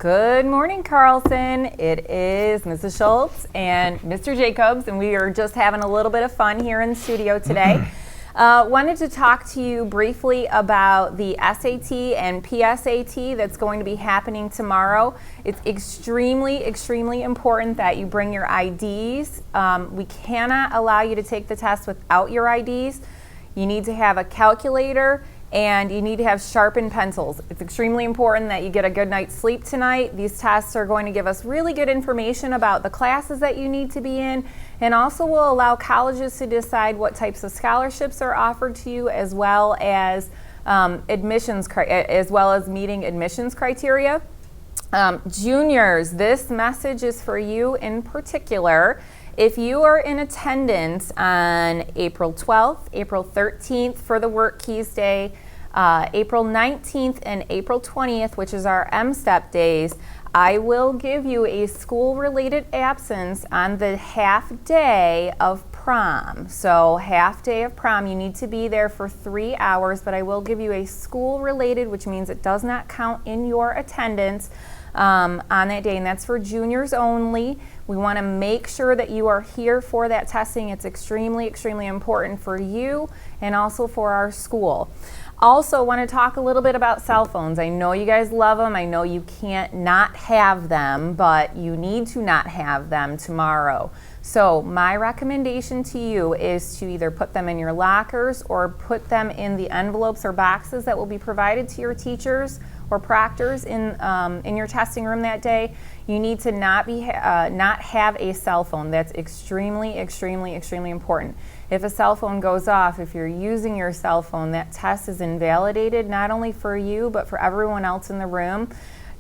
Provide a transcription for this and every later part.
Good morning, Carlson. It is Mrs. Schultz and Mr. Jacobs, and we are just having a little bit of fun here in the studio today. Wanted to talk to you briefly about the SAT and PSAT that's going to be happening tomorrow. It's extremely important that you bring your IDs. We cannot allow you to take the test without your IDs. You need to have a calculator and you need to have sharpened pencils. It's extremely important that you get a good night's sleep tonight. These tests are going to give us really good information about the classes that you need to be in, and also will allow colleges to decide what types of scholarships are offered to you, as well as meeting admissions criteria. Juniors, this message is for you in particular. If you are in attendance on April 12th, April 13th for the Work Keys Day, April 19th and April 20th, which is our M-STEP days, I will give you a school-related absence on the half day of prom. So half day of prom, you need to be there for 3 hours, but I will give you a school-related, which means it does not count in your attendance on that day, and that's for juniors only. We want to make sure that you are here for that testing. It's extremely important for you and also for our school. Also want to talk a little bit about cell phones. I know you guys love them. I know you can't not have them, but you need to not have them tomorrow. So my recommendation to you is to either put them in your lockers or put them in the envelopes or boxes that will be provided to your teachers or proctors in your testing room that day. You need to not have a cell phone. That's extremely important. If a cell phone goes off, if you're using your cell phone, that test is invalidated, not only for you but for everyone else in the room.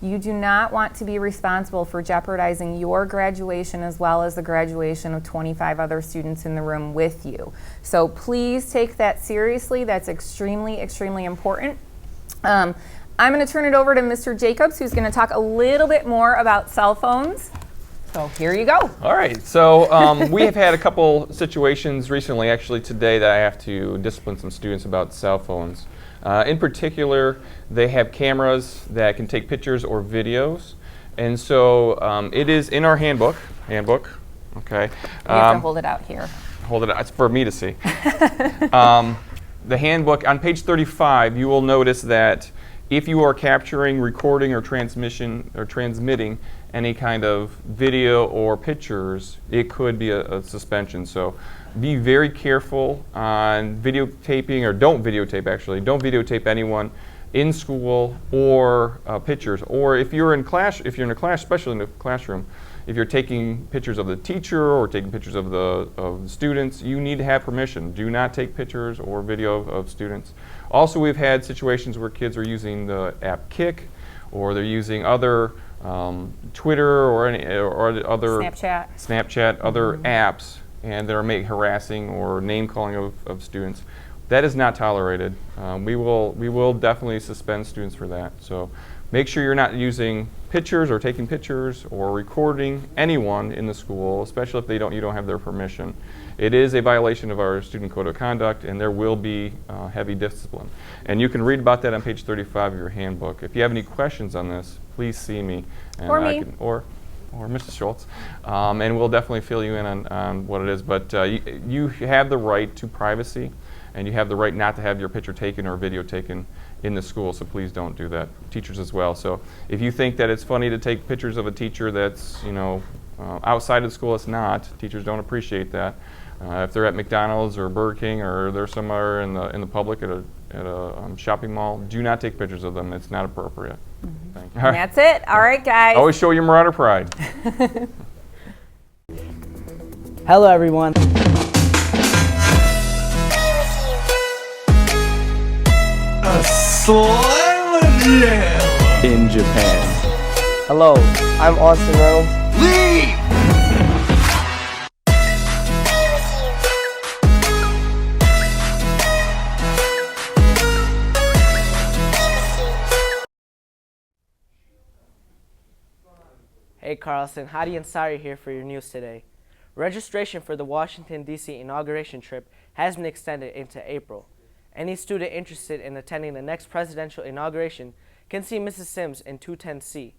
You do not want to be responsible for jeopardizing your graduation as well as the graduation of 25 other students in the room with you. So please take that seriously. That's extremely important. I'm going to turn it over to Mr. Jacobs, who's going to talk a little bit more about cell phones. So here you go. All right. So we have had a couple situations recently, actually today, that I have to discipline some students about cell phones. In particular, they have cameras that can take pictures or videos. And so it is in our handbook. Okay. You have to hold it out here. Hold it out. It's for me to see. The handbook, on page 35, you will notice that if you are capturing, recording, or transmitting any kind of video or pictures, it could be a suspension. So be very careful on videotaping, or don't videotape anyone in school or pictures. Or if you're in a class, especially in the classroom, if you're taking pictures of the teacher or taking pictures of the students, you need to have permission. Do not take pictures or video of students. Also, we've had situations where kids are using the app Kik, or they're using other Twitter or other Snapchat, other apps, and they're harassing or name calling of students. That is not tolerated. We will definitely suspend students for that. So make sure you're not using pictures or taking pictures or recording anyone in the school, especially if you don't have their permission. It is a violation of our student code of conduct, and there will be heavy discipline. And you can read about that on page 35 of your handbook. If you have any questions on this, please see me. And or me. Or Mrs. Schultz. And we'll definitely fill you in on what it is. But you have the right to privacy, and you have the right not to have your picture taken or video taken in the school, so please don't do that. Teachers as well. So if you think that it's funny to take pictures of a teacher that's outside of the school, it's not. Teachers don't appreciate that. If they're at McDonald's or Burger King, or they're somewhere in the public at a shopping mall, do not take pictures of them. It's not appropriate. Mm-hmm. Thank you. And that's it. All right, guys. Always show your Marauder pride. Hello, everyone. A slam In Japan. Hello, I'm Austin Reynolds. Leave! Hey Carlson, Hadi and Sari here for your news today. Registration for the Washington, D.C. inauguration trip has been extended into April. Any student interested in attending the next presidential inauguration can see Mrs. Sims in 210C.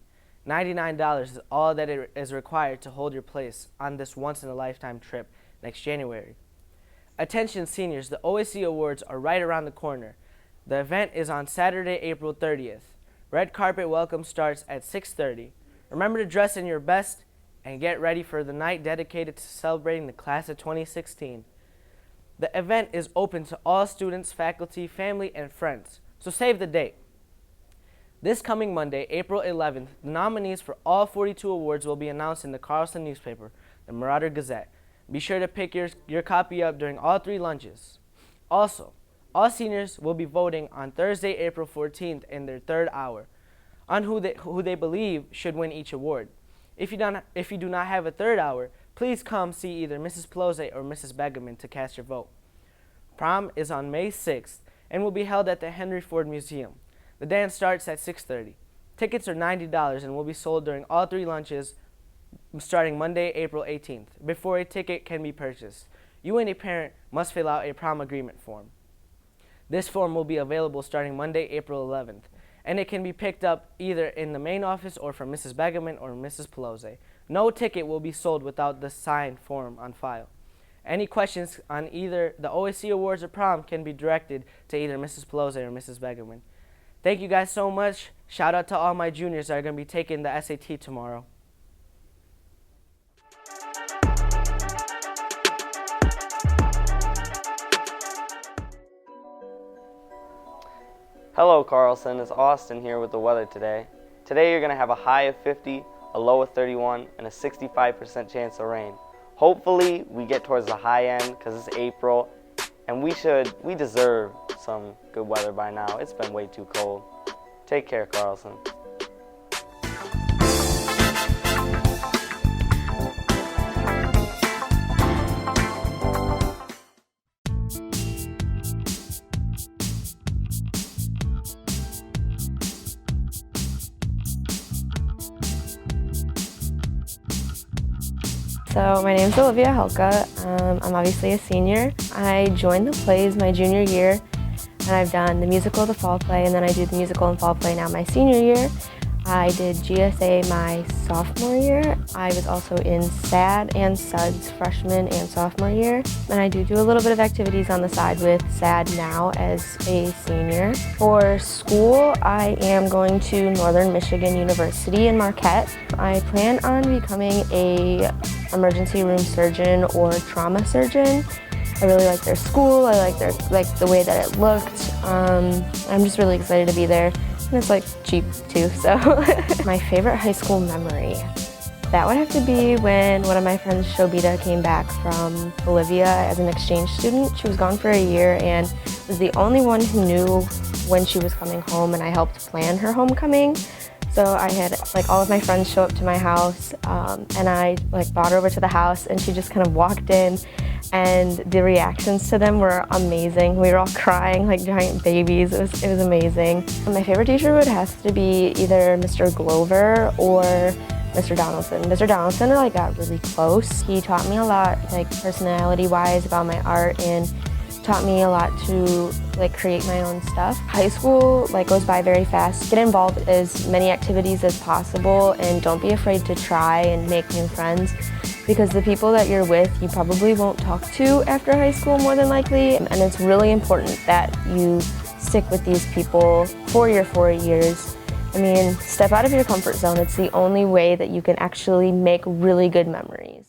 $99 is all that is required to hold your place on this once-in-a-lifetime trip next January. Attention seniors, the OAC Awards are right around the corner. The event is on Saturday, April 30th. Red carpet welcome starts at 6:30. Remember to dress in your best and get ready for the night dedicated to celebrating the class of 2016. The event is open to all students, faculty, family, and friends, so save the date. This coming Monday, April 11th, the nominees for all 42 awards will be announced in the Carlson newspaper, the Marauder Gazette. Be sure to pick your copy up during all 3 lunches. Also, all seniors will be voting on Thursday, April 14th in their 3rd hour on who they believe should win each award. If you do not have a 3rd hour, please come see either Mrs. Pelosi or Mrs. Begeman to cast your vote. Prom is on May 6th and will be held at the Henry Ford Museum. The dance starts at 6:30. Tickets are $90 and will be sold during all 3 lunches starting Monday, April 18th, before a ticket can be purchased. You and a parent must fill out a prom agreement form. This form will be available starting Monday, April 11th, and it can be picked up either in the main office or from Mrs. Begeman or Mrs. Pelosi. No ticket will be sold without the signed form on file. Any questions on either the OAC Awards or prom can be directed to either Mrs. Pelosi or Mrs. Begeman. Thank you guys so much. Shout out to all my juniors that are going to be taking the SAT tomorrow. Hello Carlson, it's Austin here with the weather today. Today you're going to have a high of 50, a low of 31, and a 65% chance of rain. Hopefully we get towards the high end because it's April, and we deserve some good weather by now. It's been way too cold. Take care, Carlson. So my name's Olivia Helka. I'm obviously a senior. I joined the plays my junior year, and I've done the musical, the fall play, and then I do the musical and fall play now my senior year. I did GSA my sophomore year. I was also in SAD and SUDS freshman and sophomore year. And I do a little bit of activities on the side with SAD now as a senior. For school, I am going to Northern Michigan University in Marquette. I plan on becoming a emergency room surgeon or trauma surgeon. I really like their school. I like the way that it looked. I'm just really excited to be there. And it's cheap too, so. My favorite high school memory. That would have to be when one of my friends, Shobita, came back from Bolivia as an exchange student. She was gone for a year and was the only one who knew when she was coming home, and I helped plan her homecoming. So I had all of my friends show up to my house, and I brought her over to the house, and she just kind of walked in, and the reactions to them were amazing. We were all crying like giant babies. It was amazing. My favorite teacher would have to be either Mr. Glover or Mr. Donaldson. Mr. Donaldson and I got really close. He taught me a lot, personality-wise, about my art, and taught me a lot to create my own stuff. High school goes by very fast. Get involved in as many activities as possible, and don't be afraid to try and make new friends, because the people that you're with you probably won't talk to after high school more than likely, and it's really important that you stick with these people for your 4 years. Step out of your comfort zone. It's the only way that you can actually make really good memories.